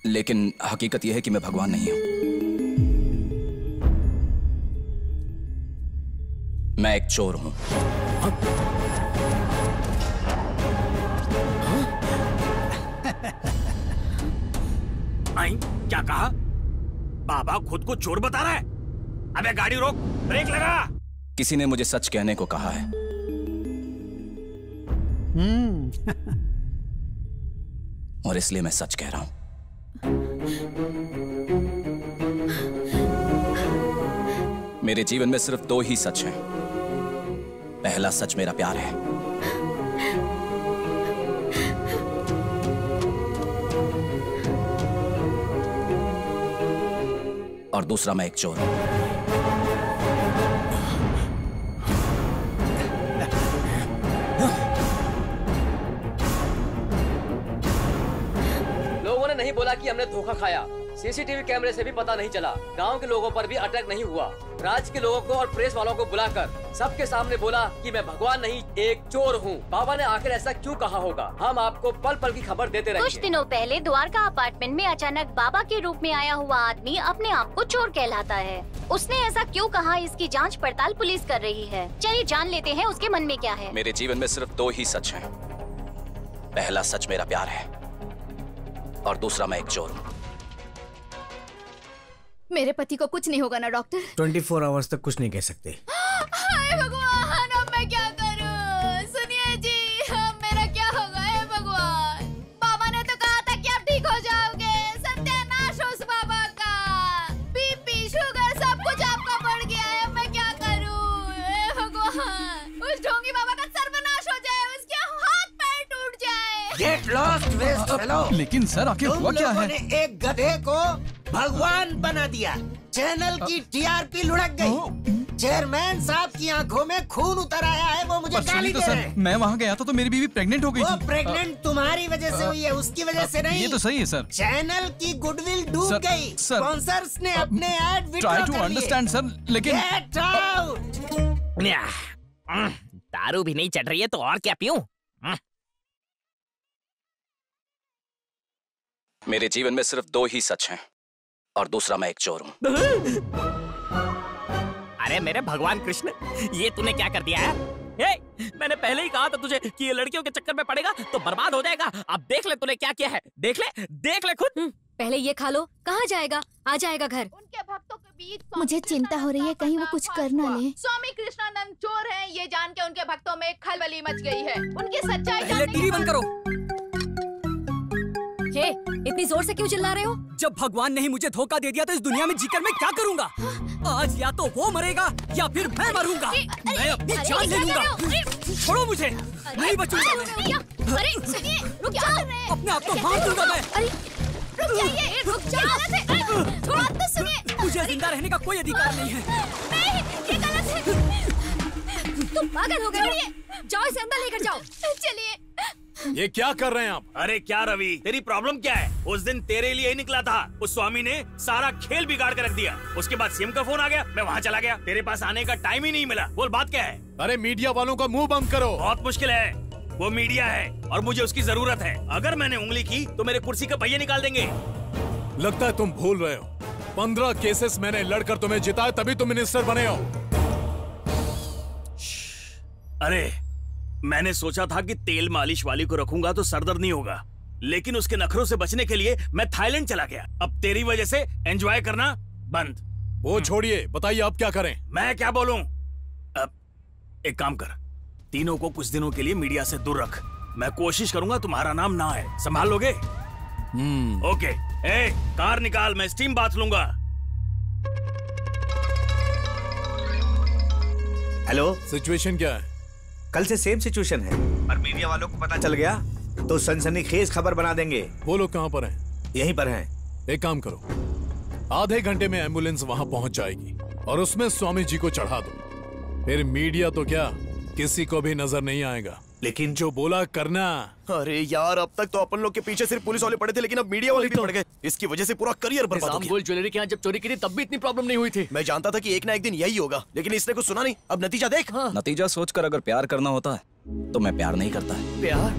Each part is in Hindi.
लेकिन हकीकत यह है कि मैं भगवान नहीं हूं। मैं एक चोर हूं। क्या कहा? बाबा खुद को चोर बता रहा है? अबे गाड़ी रोक, ब्रेक लगा। किसी ने मुझे सच कहने को कहा है। और इसलिए मैं सच कह रहा हूं। मेरे जीवन में सिर्फ 2 ही सच हैं। पहला सच मेरा प्यार है, और दूसरा मैं एक चोर हूं। लोगों ने नहीं बोला कि हमने धोखा खाया। सीसीटीवी कैमरे से भी पता नहीं चला। गांव के लोगों पर भी अटैक नहीं हुआ। राज्य के लोगों को और प्रेस वालों को बुलाकर सबके सामने बोला कि मैं भगवान नहीं, एक चोर हूँ। बाबा ने आखिर ऐसा क्यों कहा होगा? हम आपको पल पल की खबर देते रहेंगे। कुछ दिनों पहले द्वारका अपार्टमेंट में अचानक बाबा के रूप में आया हुआ आदमी अपने आप को चोर कहलाता है। उसने ऐसा क्यों कहा, इसकी जांच पड़ताल पुलिस कर रही है। चलिए जान लेते हैं उसके मन में क्या है। मेरे जीवन में सिर्फ 2 ही सच हैं। पहला सच मेरा प्यार है, और दूसरा मैं एक चोर हूँ। मेरे पति को कुछ नहीं होगा ना डॉक्टर? 24 आवर्स तक कुछ नहीं कह सकते। हाय भगवान, अब मैं क्या करूं? सुनिए जी, अब मेरा क्या होगा? हे भगवान, बाबा ने तो कहा था कि आप ठीक हो जाओगे। सत्यानाश हो उस बाबा का। बीपी, शुगर सब कुछ आपका बढ़ गया है। मैं क्या करूं? हे भगवान, उस ढोंगी बाबा का सर्वनाश हो जाए, उसके हाथ पैर टूट जाए। Get lost waste fellow. लेकिन सर आखिर हुआ क्या है? एक गधे को भगवान बना दिया। चैनल की टीआरपी लुढ़क गई। चेयरमैन साहब की आंखों में खून उतर आया है। वो मुझे गाली दे रहे हैं। मैं वहाँ गया था तो मेरी बीवी प्रेग्नेंट हो गई थी। वो प्रेग्नेंट तुम्हारी वजह से हुई है, उसकी वजह से नहीं। ये तो सही है सर। चैनल की गुडविल डूब गई। स्पॉन्सर्स ने अपने ऐड विड्रॉ कर लिए। ट्राई टू अंडरस्टैंड सर, लेकिन गेट आउट। दारू भी नहीं चढ़ रही है तो और क्या पीऊं? मेरे जीवन में सिर्फ 2 ही सच हैं, और दूसरा मैं एक चोर हूँ। अरे मेरे भगवान कृष्ण, ये तूने क्या कर दिया है? मैंने पहले ही कहा था तुझे कि ये लड़कियों के चक्कर में पड़ेगा तो बर्बाद हो जाएगा। अब देख ले तूने क्या किया है। देख ले खुद। पहले ये खा लो। कहाँ जाएगा? आ जाएगा घर। उनके भक्तों के बीच मुझे चिंता हो रही है कहीं वो कुछ कर ना ले। स्वामी कृष्णानंद चोर हैं, ये जान के उनके भक्तों में खलबली मच गई है। उनकी सच्चाई पहले टीवी बंद करो। हे, इतनी जोर से क्यों चिल्ला रहे हो? जब भगवान ने ही मुझे धोखा दे दिया तो इस दुनिया में जीकर मैं क्या करूंगा? आज या तो वो मरेगा या फिर मैं मरूंगा। मैं अपनी जान ले लूंगा। छोड़ो मुझे, नहीं बचूंगा मैं। अरे सुनिए, रुक जाओ। अपने आप को मार दूंगा मैं। रुक जाइए, रुक जाओ। थोड़ा तो सुनिए। मुझे जिंदा रहने का कोई अधिकार नहीं है। नहीं, ये गलत है। तुम पागल हो गए। जाओ इसे अंदर लेकर जाओ। चलिए। ये क्या कर रहे हैं आप? अरे क्या रवि, तेरी प्रॉब्लम क्या है? उस दिन तेरे लिए ही निकला था। उस स्वामी ने सारा खेल बिगाड़ कर रख दिया। उसके बाद सीएम का फोन आ गया, मैं वहाँ चला गया। तेरे पास आने का टाइम ही नहीं मिला। बोल बात क्या है? अरे मीडिया वालों का मुंह बंद करो। बहुत मुश्किल है, वो मीडिया है और मुझे उसकी जरूरत है। अगर मैंने उंगली की तो मेरे कुर्सी का पहिए निकाल देंगे। लगता है तुम भूल रहे हो, 15 केसेस मैंने लड़कर तुम्हें जिताया, तभी तुम मिनिस्टर बने हो। अरे मैंने सोचा था कि तेल मालिश वाली को रखूंगा तो सरदर्द नहीं होगा, लेकिन उसके नखरों से बचने के लिए मैं थाईलैंड चला गया। अब तेरी वजह से एंजॉय करना बंद। वो छोड़िए, बताइए आप क्या करें? मैं क्या बोलूं? अब एक काम कर, तीनों को कुछ दिनों के लिए मीडिया से दूर रख। मैं कोशिश करूंगा तुम्हारा नाम ना आए। संभाल लोगे? ओके। कार निकाल, मैं स्टीम बाथ लूंगा। हेलो, सिचुएशन क्या है? कल से सेम सिचुएशन है, पर मीडिया वालों को पता चल गया तो सनसनीखेज खबर बना देंगे। वो लोग कहाँ पर हैं? यहीं पर हैं। एक काम करो, आधे घंटे में एम्बुलेंस वहां पहुंच जाएगी और उसमें स्वामी जी को चढ़ा दो। फिर मीडिया तो क्या, किसी को भी नजर नहीं आएगा। लेकिन जो बोला करना। अरे यार, अब तक तो अपन लोग के पीछे सिर्फ पुलिस वाले पड़े थे, लेकिन अब मीडिया वाले भी पड़ गए। इसकी वजह से पूरा करियर बर्बाद हो गया। ज्वेलरी के यहाँ जब चोरी की थी तब भी इतनी प्रॉब्लम नहीं हुई थी। मैं जानता था कि एक ना एक दिन यही होगा, लेकिन इसने कुछ सुना नहीं। अब नतीजा देख। नतीजा सोचकर अगर प्यार करना होता है तो मैं प्यार नहीं करता है। प्यार?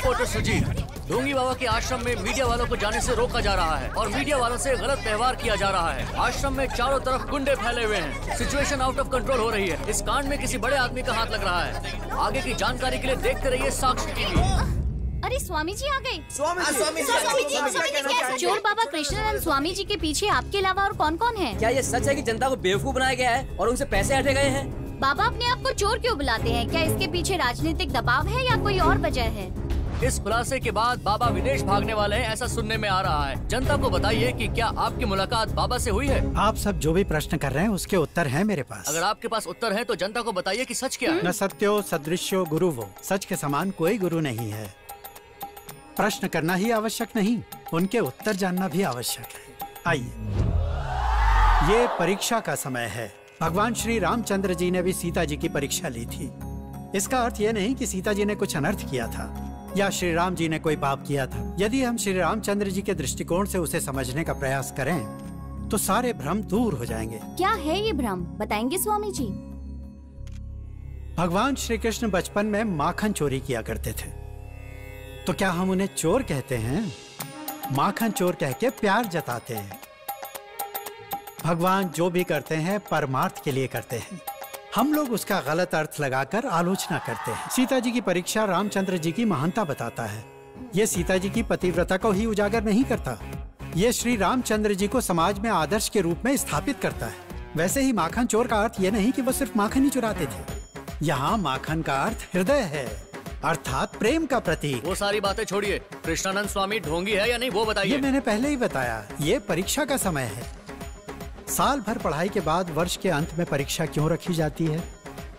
रिपोर्टर सुजीत। ढोंगी बाबा के आश्रम में मीडिया वालों को जाने से रोका जा रहा है और मीडिया वालों से गलत व्यवहार किया जा रहा है। आश्रम में चारों तरफ गुंडे फैले हुए हैं। सिचुएशन आउट ऑफ कंट्रोल हो रही है। इस कांड में किसी बड़े आदमी का हाथ लग रहा है। आगे की जानकारी के लिए देखते रहिए साक्षी टीवी। अरे स्वामी जी आ गए। स्वामी जी। चोर बाबा कृष्णानंद स्वामी जी के पीछे आपके अलावा और कौन कौन है? क्या ये सच है कि जनता को बेवकूफ बनाया गया है और उनसे पैसे हटे गए हैं? बाबा अपने आप को चोर क्यों बुलाते हैं? क्या इसके पीछे राजनीतिक दबाव है या कोई और वजह है? इस खुलासे के बाद बाबा विदेश भागने वाले हैं, ऐसा सुनने में आ रहा है। जनता को बताइए कि क्या आपकी मुलाकात बाबा से हुई है? आप सब जो भी प्रश्न कर रहे हैं उसके उत्तर हैं मेरे पास। अगर आपके पास उत्तर है तो जनता को बताइए कि सच क्या है। न सत्यो सदृश्यो गुरु वो, सच के समान कोई गुरु नहीं है। प्रश्न करना ही आवश्यक नहीं, उनके उत्तर जानना भी आवश्यक है। आइए, ये परीक्षा का समय है। भगवान श्री रामचंद्र जी ने भी सीता जी की परीक्षा ली थी। इसका अर्थ ये नहीं कि सीता जी ने कुछ अनर्थ किया था या श्री राम जी ने कोई पाप किया था। यदि हम श्री रामचंद्र जी के दृष्टिकोण से उसे समझने का प्रयास करें तो सारे भ्रम दूर हो जाएंगे। क्या है ये भ्रम, बताएंगे स्वामी जी? भगवान श्री कृष्ण बचपन में माखन चोरी किया करते थे, तो क्या हम उन्हें चोर कहते हैं? माखन चोर कह के प्यार जताते हैं। भगवान जो भी करते हैं परमार्थ के लिए करते हैं। हम लोग उसका गलत अर्थ लगाकर आलोचना करते हैं। सीता जी की परीक्षा रामचंद्र जी की महानता बताता है। ये सीता जी की पतिव्रता को ही उजागर नहीं करता, ये श्री रामचंद्र जी को समाज में आदर्श के रूप में स्थापित करता है। वैसे ही माखन चोर का अर्थ ये नहीं कि वो सिर्फ माखन ही चुराते थे। यहाँ माखन का अर्थ हृदय है, अर्थात प्रेम का प्रतीक। वो सारी बातें छोड़िए, कृष्णानंद स्वामी ढोंगी है या नहीं वो बताइए। ये मैंने पहले ही बताया, ये परीक्षा का समय है। साल भर पढ़ाई के बाद वर्ष के अंत में परीक्षा क्यों रखी जाती है?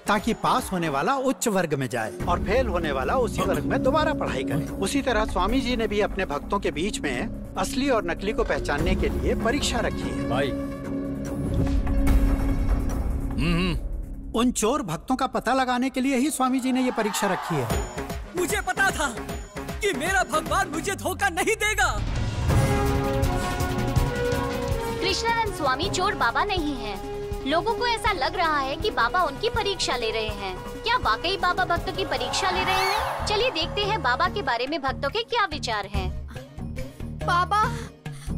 ताकि पास होने वाला उच्च वर्ग में जाए और फेल होने वाला उसी वर्ग में दोबारा पढ़ाई करे। उसी तरह स्वामी जी ने भी अपने भक्तों के बीच में असली और नकली को पहचानने के लिए परीक्षा रखी है। भाई उन चोर भक्तों का पता लगाने के लिए ही स्वामी जी ने ये परीक्षा रखी है। मुझे पता था कि मेरा भगवान मुझे धोखा नहीं देगा। कृष्णानंद स्वामी चोर बाबा नहीं हैं। लोगों को ऐसा लग रहा है कि बाबा उनकी परीक्षा ले रहे हैं। क्या वाकई बाबा भक्तों की परीक्षा ले रहे हैं? चलिए देखते हैं बाबा के बारे में भक्तों के क्या विचार हैं। बाबा,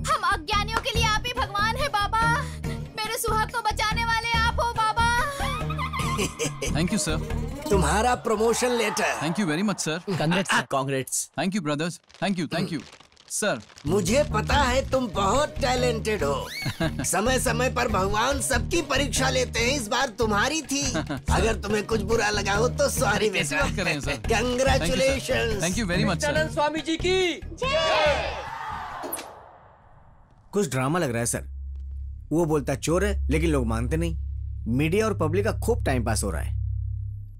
हम अज्ञानियों के लिए आप ही भगवान है बाबा। मेरे सुहाग को बचाने वाले आप हो बाबा। Thank you sir. तुम्हारा promotion letter. Thank you very much sir. Congrats. Thank you brothers, thank you sir. मुझे पता है तुम बहुत टैलेंटेड हो। समय समय पर भगवान सबकी परीक्षा लेते हैं, इस बार तुम्हारी थी। अगर तुम्हें कुछ बुरा लगा हो तो सॉरी बेटा। करें sir. Congratulation. Thank you very much sir. Swami ji की कुछ ड्रामा लग रहा है सर। वो बोलता चोर है लेकिन लोग मानते नहीं। मीडिया और पब्लिक का खूब टाइम पास हो रहा है।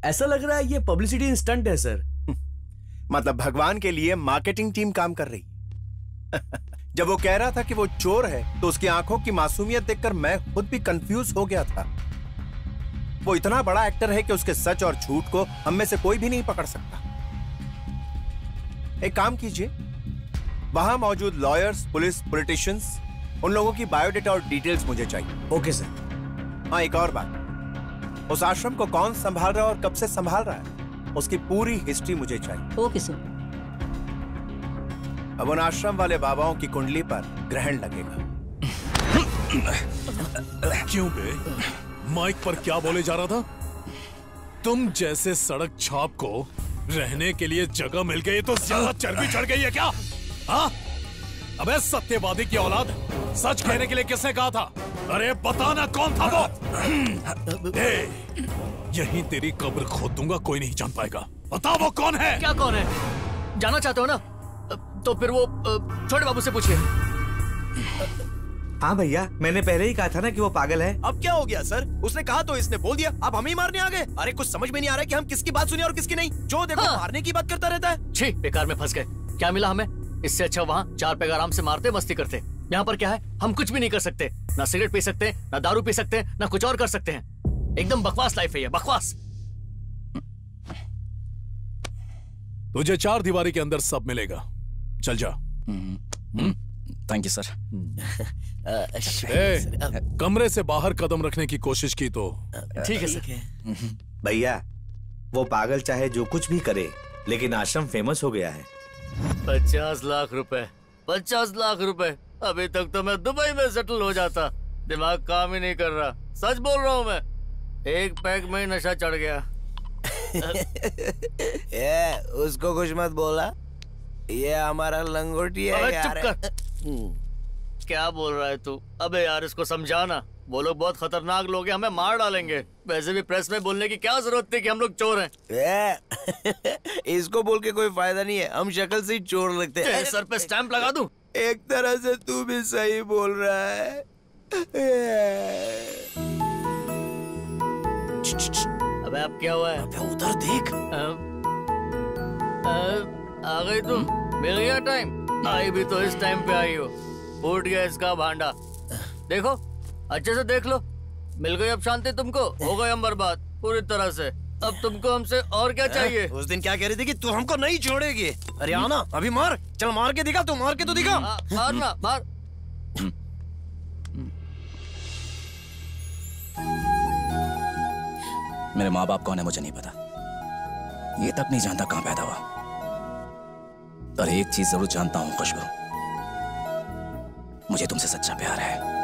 ऐसा लग रहा है ये पब्लिसिटी स्टंट है सर। मतलब भगवान के लिए मार्केटिंग टीम काम कर रही। जब वो कह रहा था कि वो चोर है तो उसकी आंखों की मासूमियत देखकर मैं खुद भी कंफ्यूज हो गया था। वो इतना बड़ा एक्टर है कि उसके सच और झूठ को हम में से कोई भी नहीं पकड़ सकता। एक काम कीजिए, वहां मौजूद लॉयर्स, पुलिस, पॉलिटिशियंस, उन लोगों की बायोडेटा और डिटेल्स मुझे चाहिए। Okay sir. हाँ, एक और बात, उस आश्रम को कौन संभाल रहा है और कब से संभाल रहा है, उसकी पूरी हिस्ट्री मुझे चाहिए। Okay sir. अब उन आश्रम वाले बाबाओं की कुंडली पर ग्रहण लगेगा। क्यों बे? माइक पर क्या बोले जा रहा था? तुम जैसे सड़क छाप को रहने के लिए जगह मिल गई तो ज्यादा चर्बी चढ़ गई है क्या? हाँ? अबे सत्यवादी की औलाद, सच कहने के लिए किसने कहा था? अरे बताना कौन था वो? यहीं तेरी कब्र खोद दूंगा, कोई नहीं जान पाएगा। बता वो कौन है? क्या कौन है? जानना चाहते हो ना? तो फिर वो छोटे बाबू से पूछिए। हाँ भैया, मैंने पहले ही कहा था ना कि वो पागल है। अब क्या हो गया सर? उसने कहा तो इसने बोल दिया, अब हम ही मारने आ गए। अरे कुछ समझ में नहीं आ रहा है कि हम किसकी बात सुने और किसकी नहीं। जो देखो मारने की बात करता रहता है। छी, बेकार में फंस गए। क्या मिला हमें? इससे अच्छा वहाँ चार पैग आराम से मारते मस्ती करते। यहाँ पर क्या है, हम कुछ भी नहीं कर सकते। ना सिगरेट पी सकते, ना दारू पी सकते, ना कुछ और कर सकते हैं। एकदम बकवास लाइफ है ये, बकवास। तुझे चार दीवारी के अंदर सब मिलेगा, चल जा। Thank you sir. कमरे से बाहर कदम रखने की कोशिश की तो ठीक है सर। भैया, वो पागल चाहे जो कुछ भी करे, लेकिन आश्रम फेमस हो गया है। 50 लाख रुपए, 50 लाख रुपए। अभी तक तो मैं दुबई में सेटल हो जाता। दिमाग काम ही नहीं कर रहा, सच बोल रहा हूँ मैं। एक पैक में ही नशा चढ़ गया। ये उसको कुछ मत बोला, ये हमारा लंगोटी है यार। चुप कर। क्या बोल रहा है तू? अबे यार इसको समझाना, वो लोग बहुत खतरनाक लोग हैं, हमें मार डालेंगे। वैसे भी प्रेस में बोलने की क्या जरूरत थी कि हम लोग चोर हैं। इसको बोल के कोई फायदा नहीं है, हम शक्ल से ही चोर लगते हैं। सर पे स्टैंप लगा दूं? एक तरह से तू भी सही बोल रहा है। अबे अब क्या हुआ है? अबे उधर देख। आ गई तुम, मिल गया टाइम। आई भी तो इस टाइम पे आई हो। फूट गया इसका भांडा। देखो अच्छे से देख लो, मिल गई अब शांति तुमको। हो गए हम बर्बाद पूरी तरह से। अब तुमको हमसे और क्या चाहिए? उस दिन क्या कह रही थी कि तू हमको नहीं छोड़ेगी। अरे आना अभी मार, चल मार के दिखा, तू मार के तो दिखा। मार ना मार। मेरे माँ बाप कौन है मुझे नहीं पता, ये तक नहीं जानता कहाँ पैदा हुआ। और एक चीज जरूर जानता हूँ खुशबू, मुझे तुमसे सच्चा प्यार है।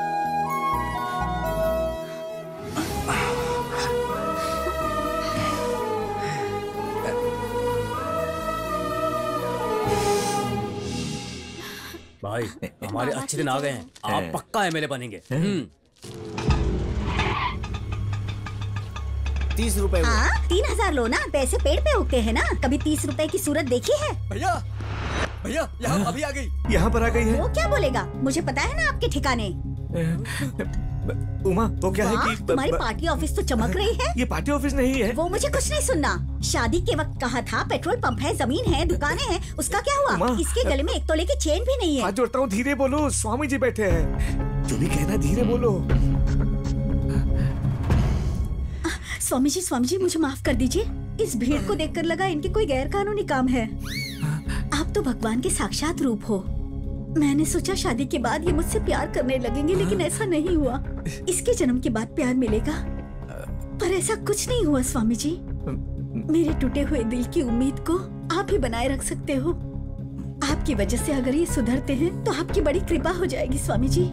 भाई हमारे अच्छे दिन आ गए हैं, आप पक्का एमएलए बनेंगे। 30 रुपए। हाँ 3000 लो ना, पैसे पेड़ पे उगते हैं ना। कभी 30 रुपए की सूरत देखी है? भैया भैया यहाँ अभी आ गई। यहाँ पर आ गई है। वो क्या बोलेगा, मुझे पता है ना आपके ठिकाने। उमा वो क्या है कि तुम्हारी पार्टी ऑफिस तो चमक रही है। ये पार्टी ऑफिस नहीं है। वो मुझे कुछ नहीं सुनना। शादी के वक्त कहा था पेट्रोल पंप है, जमीन है, दुकानें हैं, उसका क्या हुआ? इसके गले में 1 तोले की चेन भी नहीं है। हाथ जोड़ता हूँ, धीरे बोलो, स्वामी जी बैठे हैं। तू भी कहना धीरे बोलो। स्वामी जी मुझे माफ कर दीजिए। इस भीड़ को देखकर लगा इनके कोई गैर कानूनी काम है। आप तो भगवान के साक्षात रूप हो। मैंने सोचा शादी के बाद ये मुझसे प्यार करने लगेंगे, लेकिन ऐसा नहीं हुआ। इसके जन्म के बाद प्यार मिलेगा, पर ऐसा कुछ नहीं हुआ। स्वामी जी मेरे टूटे हुए दिल की उम्मीद को आप ही बनाए रख सकते हो। आपकी वजह से अगर ये सुधरते हैं तो आपकी बड़ी कृपा हो जाएगी स्वामी जी।